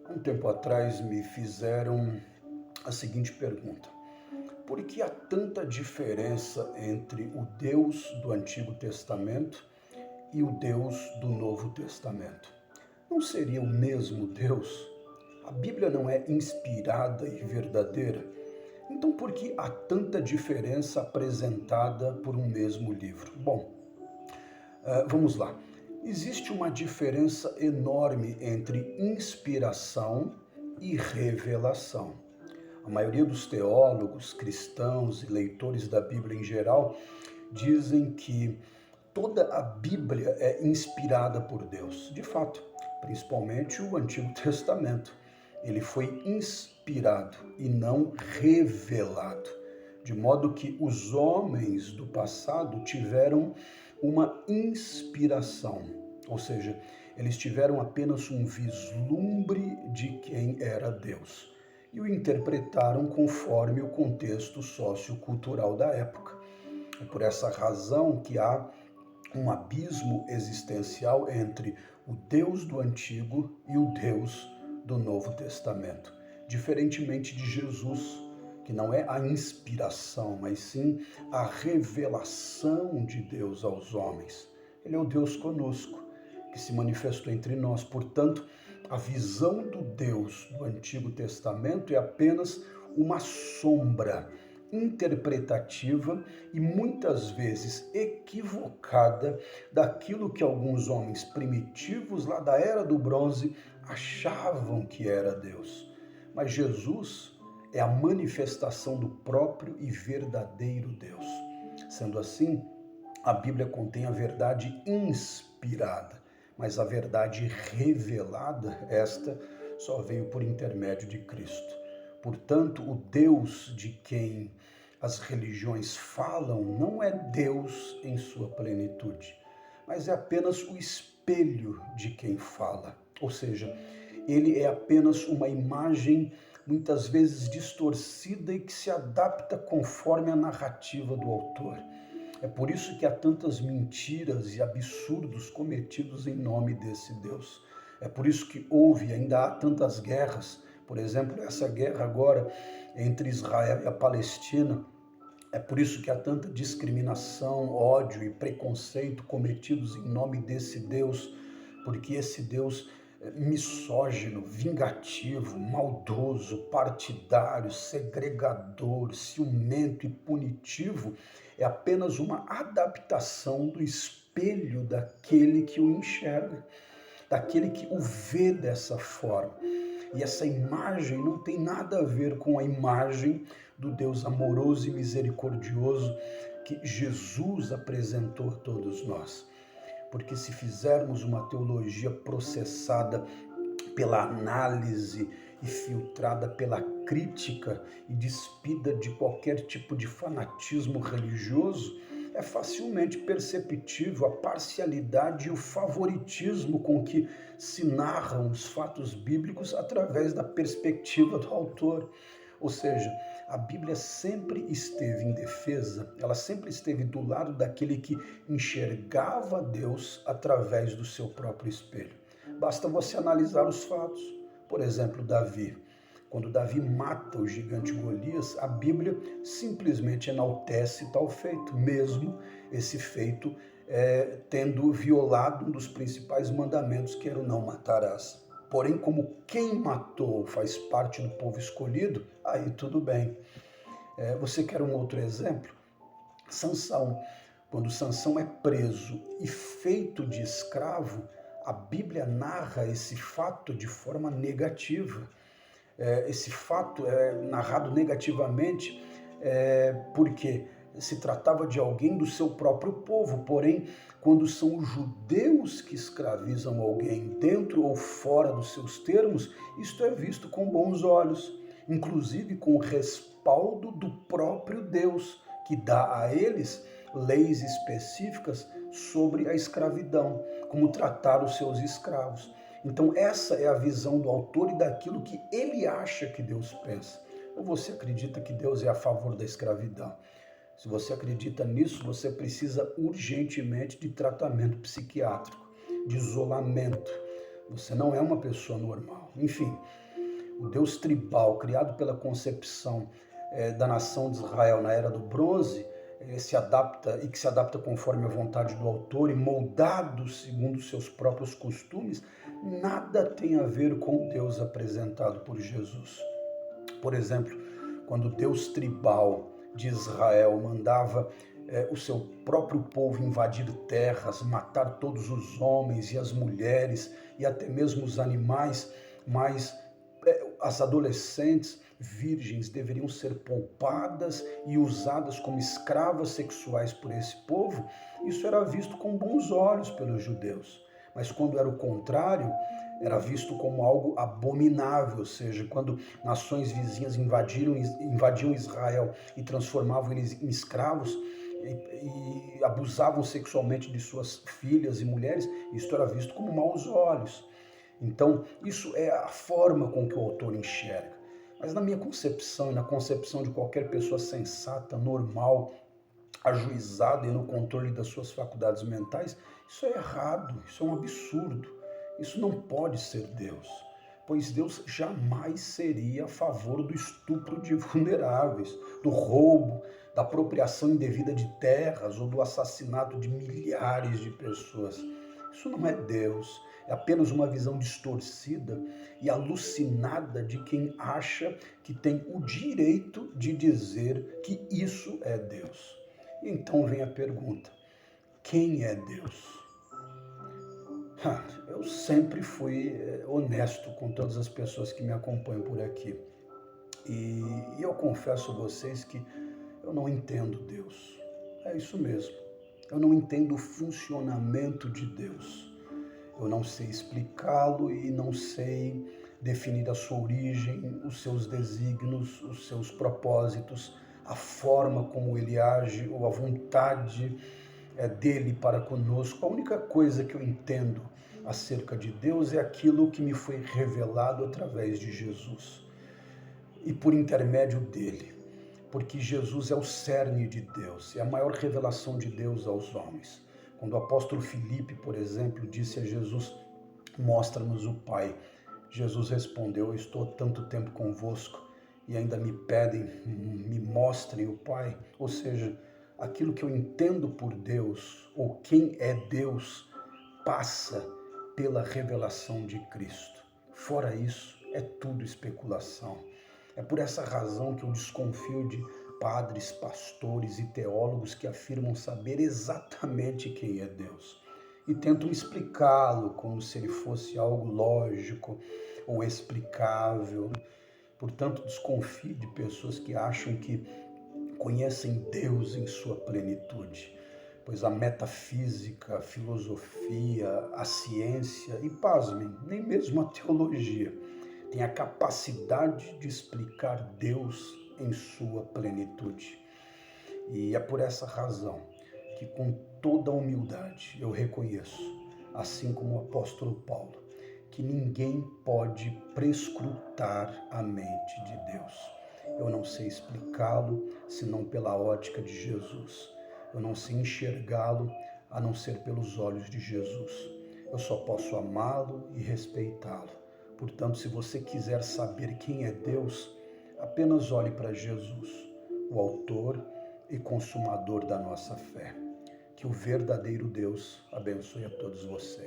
Um tempo atrás me fizeram a seguinte pergunta: por que há tanta diferença entre o Deus do Antigo Testamento e o Deus do Novo Testamento? Não seria o mesmo Deus? A Bíblia não é inspirada e verdadeira? Então por que há tanta diferença apresentada por um mesmo livro? Bom, vamos lá. Existe uma diferença enorme entre inspiração e revelação. A maioria dos teólogos, cristãos e leitores da Bíblia em geral dizem que toda a Bíblia é inspirada por Deus. De fato, principalmente o Antigo Testamento. Ele foi inspirado e não revelado. De modo que os homens do passado tiveram uma inspiração, ou seja, eles tiveram apenas um vislumbre de quem era Deus e o interpretaram conforme o contexto sociocultural da época. É por essa razão que há um abismo existencial entre o Deus do Antigo e o Deus do Novo Testamento. Diferentemente de Jesus, que não é a inspiração, mas sim a revelação de Deus aos homens. Ele é o Deus conosco, que se manifestou entre nós. Portanto, a visão do Deus do Antigo Testamento é apenas uma sombra interpretativa e muitas vezes equivocada daquilo que alguns homens primitivos lá da Era do Bronze achavam que era Deus. Mas Jesus é a manifestação do próprio e verdadeiro Deus. Sendo assim, a Bíblia contém a verdade inspirada, mas a verdade revelada, esta só veio por intermédio de Cristo. Portanto, o Deus de quem as religiões falam não é Deus em sua plenitude, mas é apenas o espelho de quem fala. Ou seja, ele é apenas uma imagem muitas vezes distorcida e que se adapta conforme a narrativa do autor. É por isso que há tantas mentiras e absurdos cometidos em nome desse Deus. É por isso que houve e ainda há tantas guerras. Por exemplo, essa guerra agora entre Israel e a Palestina. É por isso que há tanta discriminação, ódio e preconceito cometidos em nome desse Deus, porque esse Deus é misógino, vingativo, maldoso, partidário, segregador, ciumento e punitivo, é apenas uma adaptação do espelho daquele que o enxerga, daquele que o vê dessa forma. E essa imagem não tem nada a ver com a imagem do Deus amoroso e misericordioso que Jesus apresentou a todos nós. Porque se fizermos uma teologia processada pela análise e filtrada pela crítica e despida de qualquer tipo de fanatismo religioso, é facilmente perceptível a parcialidade e o favoritismo com que se narram os fatos bíblicos através da perspectiva do autor. Ou seja, a Bíblia sempre esteve em defesa, ela sempre esteve do lado daquele que enxergava Deus através do seu próprio espelho. Basta você analisar os fatos. Por exemplo, Davi. Quando Davi mata o gigante Golias, a Bíblia simplesmente enaltece tal feito, mesmo esse feito tendo violado um dos principais mandamentos, que era o não matarás. Porém, como quem matou faz parte do povo escolhido, aí tudo bem. Você quer um outro exemplo? Sansão. Quando Sansão é preso e feito de escravo, a Bíblia narra esse fato de forma negativa. Esse fato é narrado negativamente porque se tratava de alguém do seu próprio povo, porém, quando são os judeus que escravizam alguém dentro ou fora dos seus termos, isto é visto com bons olhos, inclusive com o respaldo do próprio Deus, que dá a eles leis específicas sobre a escravidão, como tratar os seus escravos. Então essa é a visão do autor e daquilo que ele acha que Deus pensa. Ou você acredita que Deus é a favor da escravidão? Se você acredita nisso, você precisa urgentemente de tratamento psiquiátrico, de isolamento. Você não é uma pessoa normal. Enfim, o Deus tribal, criado pela concepção da nação de Israel na Era do Bronze, se adapta e que se adapta conforme a vontade do autor e moldado segundo seus próprios costumes, nada tem a ver com o Deus apresentado por Jesus. Por exemplo, quando o Deus tribal de Israel mandava o seu próprio povo invadir terras, matar todos os homens e as mulheres e até mesmo os animais, mas as adolescentes virgens deveriam ser poupadas e usadas como escravas sexuais por esse povo, isso era visto com bons olhos pelos judeus. Mas quando era o contrário, era visto como algo abominável, ou seja, quando nações vizinhas invadiam Israel e transformavam eles em escravos e abusavam sexualmente de suas filhas e mulheres, isso era visto como maus olhos. Então, isso é a forma com que o autor enxerga. Mas na minha concepção e na concepção de qualquer pessoa sensata, normal, ajuizada e no controle das suas faculdades mentais, isso é errado, isso é um absurdo. Isso não pode ser Deus, pois Deus jamais seria a favor do estupro de vulneráveis, do roubo, da apropriação indevida de terras ou do assassinato de milhares de pessoas. Isso não é Deus. É apenas uma visão distorcida e alucinada de quem acha que tem o direito de dizer que isso é Deus. Então vem a pergunta: quem é Deus? Eu sempre fui honesto com todas as pessoas que me acompanham por aqui. E eu confesso a vocês que eu não entendo Deus. É isso mesmo. Eu não entendo o funcionamento de Deus. Eu não sei explicá-lo e não sei definir a sua origem, os seus desígnios, os seus propósitos, a forma como ele age ou a vontade dele para conosco. A única coisa que eu entendo acerca de Deus é aquilo que me foi revelado através de Jesus e por intermédio dele, porque Jesus é o cerne de Deus, é a maior revelação de Deus aos homens. Quando o apóstolo Filipe, por exemplo, disse a Jesus: mostra-nos o Pai, Jesus respondeu: eu estou tanto tempo convosco e ainda me pedem, me mostrem o Pai. Ou seja, aquilo que eu entendo por Deus, ou quem é Deus, passa pela revelação de Cristo. Fora isso, é tudo especulação. É por essa razão que eu desconfio de padres, pastores e teólogos que afirmam saber exatamente quem é Deus e tentam explicá-lo como se ele fosse algo lógico ou explicável. Portanto, desconfio de pessoas que acham que conhecem Deus em sua plenitude, pois a metafísica, a filosofia, a ciência e, pasmem, nem mesmo a teologia tem a capacidade de explicar Deus em sua plenitude. E é por essa razão que, com toda a humildade, eu reconheço, assim como o apóstolo Paulo, que ninguém pode prescrutar a mente de Deus. Eu não sei explicá-lo senão pela ótica de Jesus. Eu não sei enxergá-lo a não ser pelos olhos de Jesus. Eu só posso amá-lo e respeitá-lo. Portanto, se você quiser saber quem é Deus, apenas olhe para Jesus, o autor e consumador da nossa fé. Que o verdadeiro Deus abençoe a todos vocês.